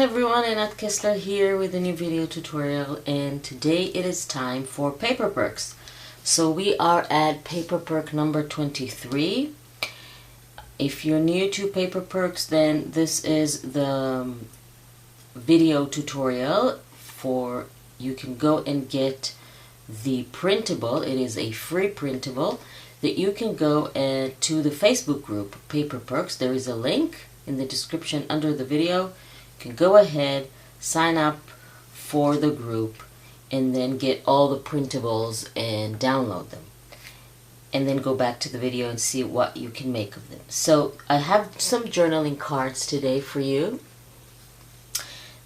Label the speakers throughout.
Speaker 1: Hi everyone, Anat Kessler here with a new video tutorial, and today it is time for paper perks. So we are at paper perk number 23. If you're new to paper perks, then this is the video tutorial for you can go and get the printable. It is a free printable that you can go to the Facebook group Paper Perks. There is a link in the description under the video. You can go ahead, sign up for the group, and then get all the printables and download them. And then go back to the video and see what you can make of them. So I have some journaling cards today for you.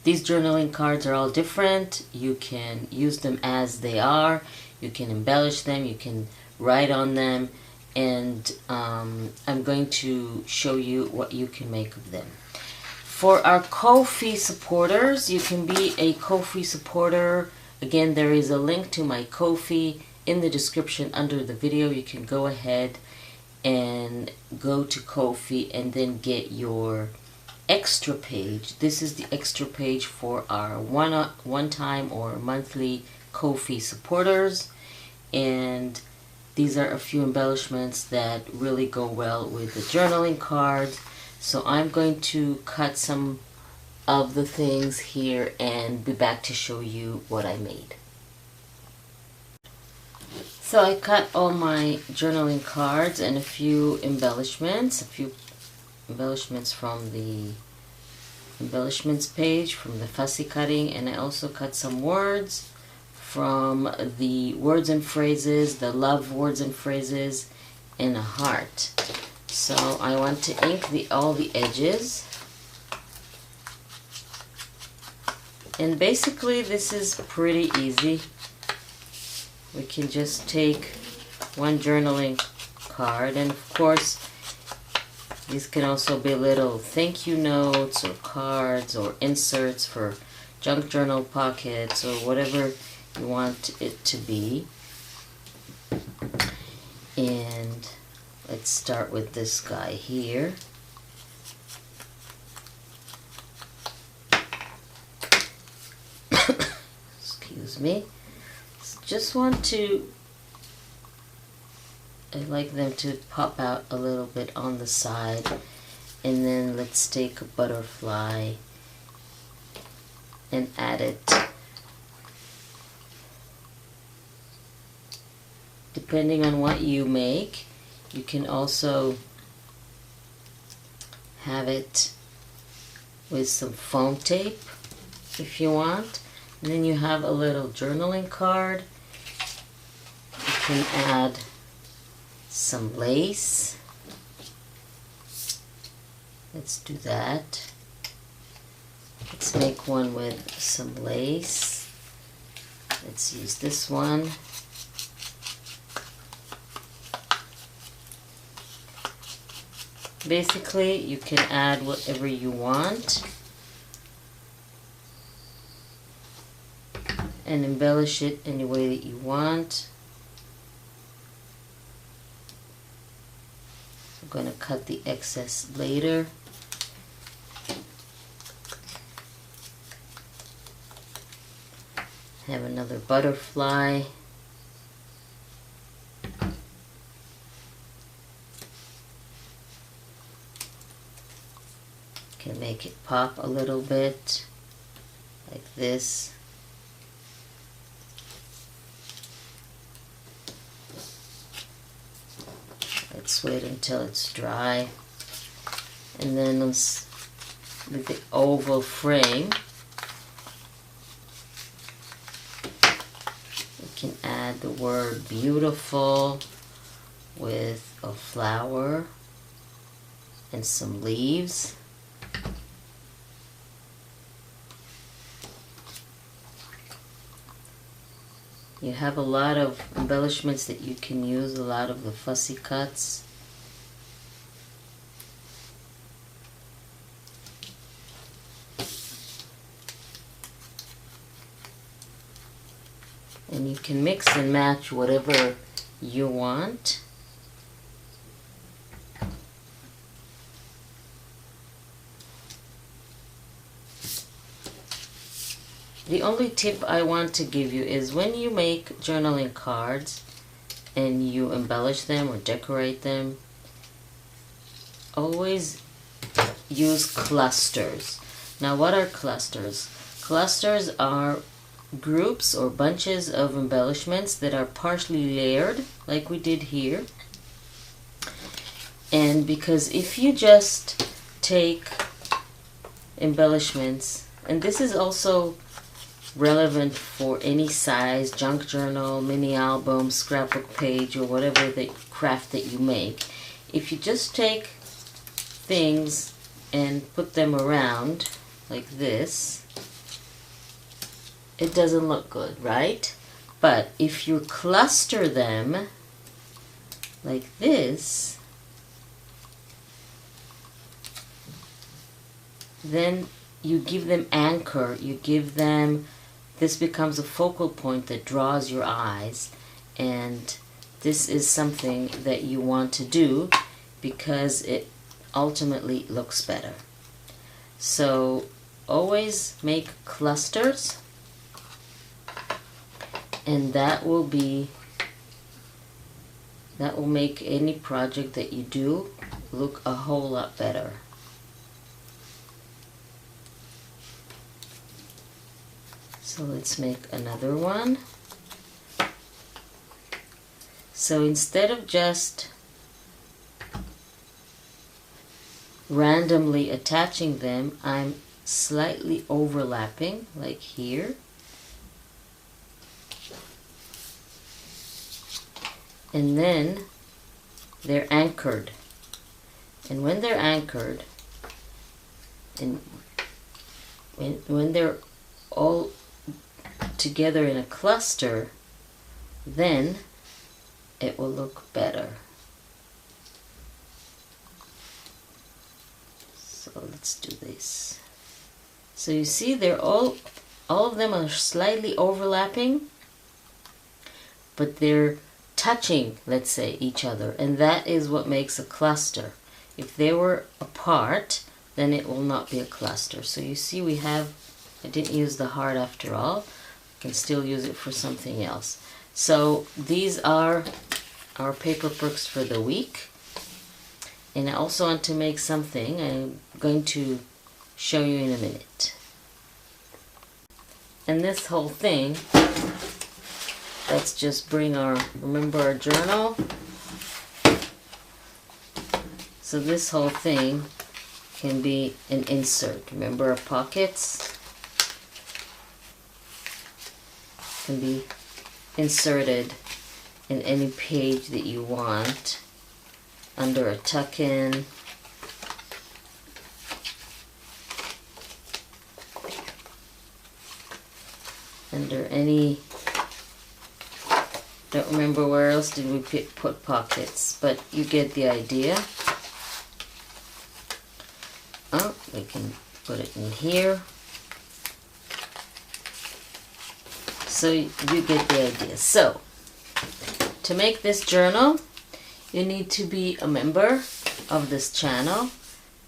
Speaker 1: These journaling cards are all different. You can use them as they are. You can embellish them. You can write on them. And I'm going to show you what you can make of them. For our Ko-fi supporters, you can be a Ko-fi supporter. Again, there is a link to my Ko-fi in the description under the video. You can go ahead and go to Ko-fi and then get your extra page. This is the extra page for our one-time or monthly Ko-fi supporters, and these are a few embellishments that really go well with the journaling cards. So I'm going to cut some of the things here and be back to show you what I made. So I cut all my journaling cards and a few embellishments from the embellishments page from the fussy cutting, and I also cut some words from the words and phrases, the love words and phrases, and a heart. So I want to ink all the edges, and basically this is pretty easy. We can just take one journaling card, and of course these can also be little thank you notes or cards or inserts for junk journal pockets or whatever you want it to be. And let's start with this guy here. Excuse me. Just want to, I like them to pop out a little bit on the side. And then let's take a butterfly and add it. Depending on what you make, you can also have it with some foam tape if you want. And then you have a little journaling card. You can add some lace. Let's do that. Let's make one with some lace. Let's use this one. Basically, you can add whatever you want and embellish it any way that you want. I'm going to cut the excess later. Have another butterfly. Can make it pop a little bit like this. Let's wait until it's dry, and then let's, with the oval frame, we can add the word beautiful with a flower and some leaves. You have a lot of embellishments that you can use, a lot of the fussy cuts. And you can mix and match whatever you want. the only tip I want to give you is when you make journaling cards and you embellish them or decorate them, always use clusters. Now, what are clusters? Clusters are groups or bunches of embellishments that are partially layered, like we did here. And because if you just take embellishments, and this is also relevant for any size, junk journal, mini album, scrapbook page, or whatever the craft that you make. If you just take things and put them around like this, it doesn't look good, right? But if you cluster them like this, then you give them anchor, you give them, this becomes a focal point that draws your eyes, and this is something that you want to do because it ultimately looks better. So always make clusters, and that will make any project that you do look a whole lot better. So let's make another one. So instead of just randomly attaching them, I'm slightly overlapping, like here. And then they're anchored. And when they're anchored, and when they're all together in a cluster, then it will look better. So let's do this. So you see they're all of them are slightly overlapping, but they're touching, let's say, each other, and that is what makes a cluster. If they were apart, then it will not be a cluster. So you see I didn't use the heart after all. I can still use it for something else. So these are our paper perks for the week. And I also want to make something I'm going to show you in a minute. And this whole thing, let's just bring remember our journal? So this whole thing can be an insert. Remember our pockets? Can be inserted in any page that you want, under a tuck-in, under any, don't remember where else did we put pockets, but you get the idea. Oh, we can put it in here. So you get the idea. So to make this journal, you need to be a member of this channel.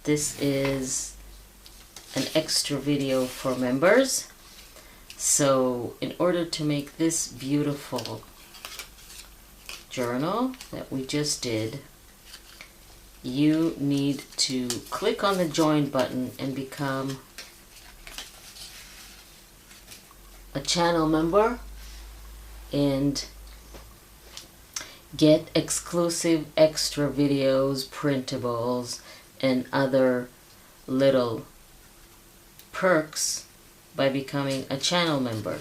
Speaker 1: This is an extra video for members. So in order to make this beautiful journal that we just did, you need to click on the join button and become a channel member and get exclusive extra videos, printables, and other little perks by becoming a channel member.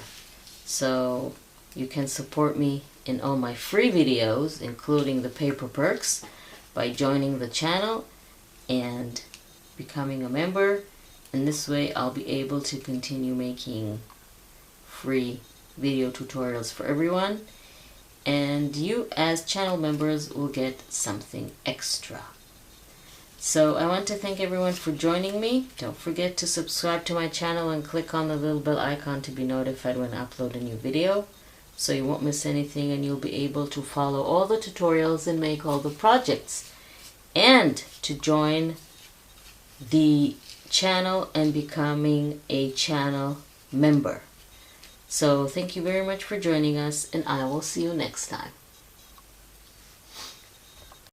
Speaker 1: So you can support me in all my free videos, including the paper perks, by joining the channel and becoming a member, and this way I'll be able to continue making free video tutorials for everyone, and you as channel members will get something extra. So I want to thank everyone for joining me. Don't forget to subscribe to my channel and click on the little bell icon to be notified when I upload a new video, so you won't miss anything and you'll be able to follow all the tutorials and make all the projects, and to join the channel and becoming a channel member. So thank you very much for joining us, and I will see you next time.